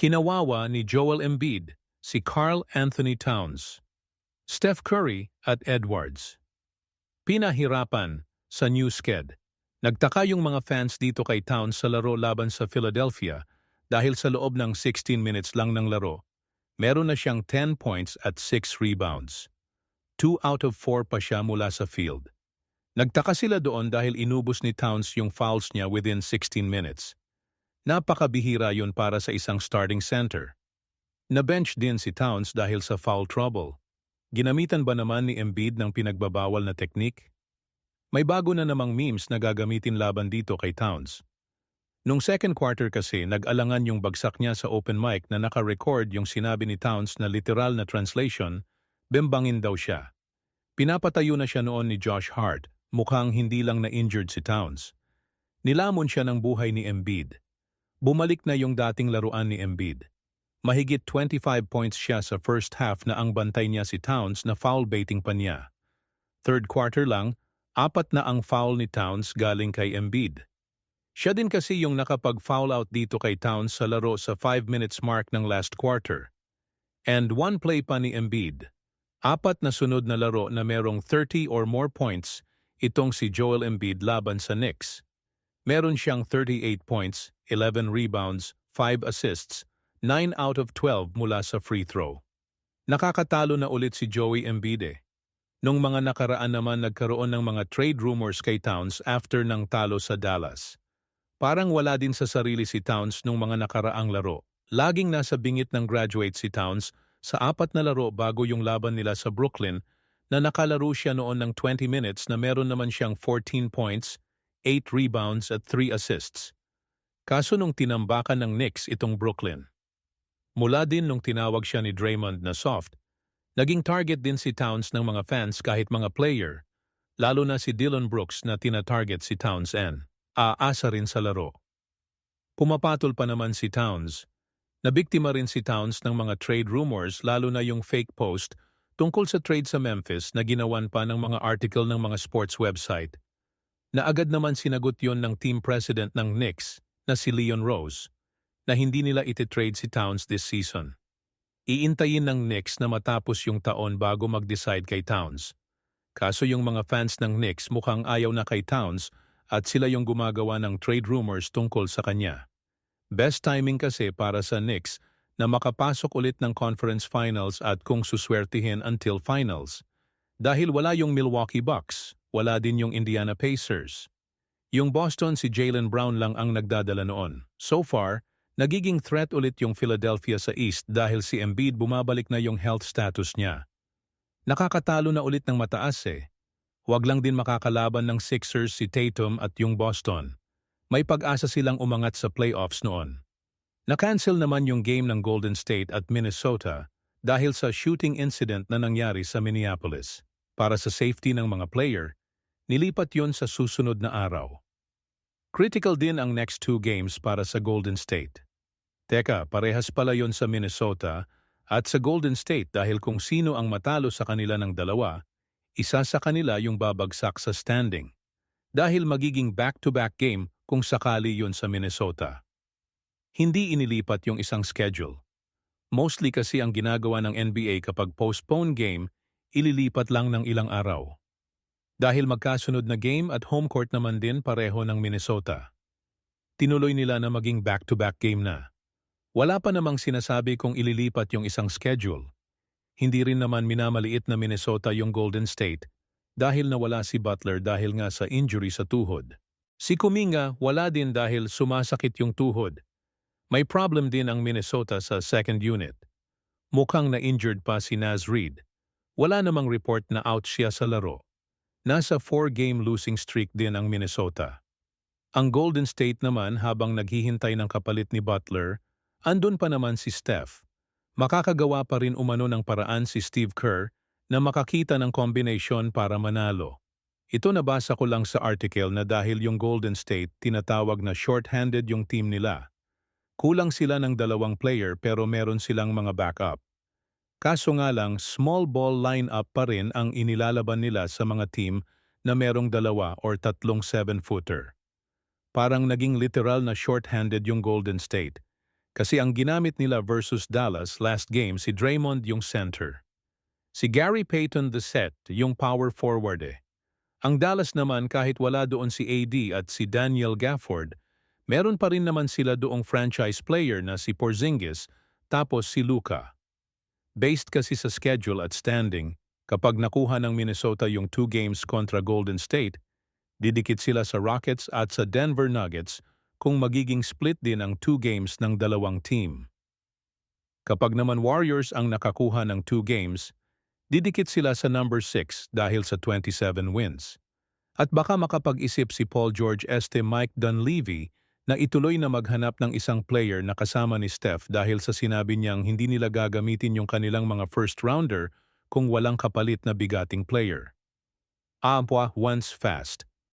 Kinawawa ni Joel Embiid, si Karl Anthony Towns, Steph Curry at Edwards. Pinahirapan sa new sked. Nagtaka yung mga fans dito kay Towns sa laro laban sa Philadelphia dahil sa loob ng 16 minutes lang ng laro, meron na siyang 10 points at 6 rebounds. 2 out of 4 pa siya mula sa field. Nagtaka sila doon dahil inubos ni Towns yung fouls niya within 16 minutes. Napakabihira yun para sa isang starting center. Na-bench din si Towns dahil sa foul trouble. Ginamitan ba naman ni Embiid ng pinagbabawal na teknik? May bago na namang memes na gagamitin laban dito kay Towns. Nung second quarter kasi, nag-alangan yung bagsak niya sa open mic na naka-record yung sinabi ni Towns na literal na translation, bimbangin daw siya. Pinapatayo na siya noon ni Josh Hart, mukhang hindi lang na-injured si Towns. Nilamon siya ng buhay ni Embiid. Bumalik na yung dating laruan ni Embiid. Mahigit 25 points siya sa first half na ang bantay niya si Towns na foul baiting pa niya. Third quarter lang, 4 na ang foul ni Towns galing kay Embiid. Siya din kasi yung nakapag-foul out dito kay Towns sa laro sa 5 minutes mark ng last quarter. And 1 play pa ni Embiid. 4 na sunod na laro na merong 30 or more points itong si Joel Embiid laban sa Knicks. Meron siyang 38 points, 11 rebounds, 5 assists, 9 out of 12 mula sa free throw. Nakakatalo na ulit si Joey Embiid eh. Nung mga nakaraan naman nagkaroon ng mga trade rumors kay Towns after ng talo sa Dallas. Parang wala din sa sarili si Towns nung mga nakaraang laro. Laging nasa bingit ng graduate si Towns sa 4 na laro bago yung laban nila sa Brooklyn na nakalaro siya noon ng 20 minutes na meron naman siyang 14 points, 8 rebounds at 3 assists. Kaso nung tinambakan ng Knicks itong Brooklyn. Mula din nung tinawag siya ni Draymond na soft, naging target din si Towns ng mga fans kahit mga player, lalo na si Dillon Brooks na tina-target si Towns and aasa rin sa laro. Pumapatol pa naman si Towns. Nabiktima rin si Towns ng mga trade rumors lalo na yung fake post tungkol sa trade sa Memphis na ginawan pa ng mga article ng mga sports website. Na agad naman sinagot yon ng team president ng Knicks na si Leon Rose na hindi nila iti-trade si Towns this season. Iintayin ng Knicks na matapos yung taon bago mag-decide kay Towns. Kaso yung mga fans ng Knicks mukhang ayaw na kay Towns at sila yung gumagawa ng trade rumors tungkol sa kanya. Best timing kasi para sa Knicks na makapasok ulit ng conference finals at kung suswertihin until finals. Dahil wala yung Milwaukee Bucks, wala din yung Indiana Pacers. Yung Boston si Jaylen Brown lang ang nagdadala noon. So far, nagiging threat ulit yung Philadelphia sa East dahil si Embiid bumabalik na yung health status niya. Nakakatalo na ulit ng mataas eh. Huwag lang din makakalaban ng Sixers si Tatum at yung Boston. May pag-asa silang umangat sa playoffs noon. Na-cancel naman yung game ng Golden State at Minnesota dahil sa shooting incident na nangyari sa Minneapolis. Para sa safety ng mga player, nilipat yon sa susunod na araw. Critical din ang next 2 games para sa Golden State. Teka, parehas pala yon sa Minnesota at sa Golden State dahil kung sino ang matalo sa kanila ng dalawa, isa sa kanila yung babagsak sa standing. Dahil magiging back-to-back game kung sakali yun sa Minnesota. Hindi inilipat yung isang schedule. Mostly kasi ang ginagawa ng NBA kapag postpone game, ililipat lang ng ilang araw. Dahil magkasunod na game at home court naman din pareho ng Minnesota. Tinuloy nila na maging back-to-back game na. Wala pa namang sinasabi kung ililipat yung isang schedule. Hindi rin naman minamaliit na Minnesota yung Golden State dahil nawala si Butler dahil nga sa injury sa tuhod. Si Kuminga wala din dahil sumasakit yung tuhod. May problem din ang Minnesota sa second unit. Mukhang na-injured pa si Naz Reid. Wala namang report na out siya sa laro. Nasa 4-game losing streak din ang Minnesota. Ang Golden State naman habang naghihintay ng kapalit ni Butler, andun pa naman si Steph. Makakagawa pa rin umano ng paraan si Steve Kerr na makakita ng combination para manalo. Ito nabasa ko lang sa article na dahil yung Golden State tinatawag na short-handed yung team nila. Kulang sila ng 2 player pero meron silang mga backup. Kaso nga lang, small ball lineup pa rin ang inilalaban nila sa mga team na merong 2 or 3 7-footer. Parang naging literal na short-handed yung Golden State. Kasi ang ginamit nila versus Dallas last game si Draymond yung center. Si Gary Payton the set yung power forward eh. Ang Dallas naman kahit wala doon si AD at si Daniel Gafford, meron pa rin naman sila doong franchise player na si Porzingis tapos si Luka. Based kasi sa schedule at standing, kapag nakuha ng Minnesota yung 2 games kontra Golden State, didikit sila sa Rockets at sa Denver Nuggets kung magiging split din ang 2 games ng dalawang team. Kapag naman Warriors ang nakakuha ng 2 games, didikit sila sa number 6 dahil sa 27 wins. At baka makapag-isip si Paul George Mike Dunleavy na ituloy na maghanap ng isang player na kasama ni Steph dahil sa sinabi niyang hindi nila gagamitin yung kanilang mga first rounder kung walang kapalit na bigating player. Ampwa once fast.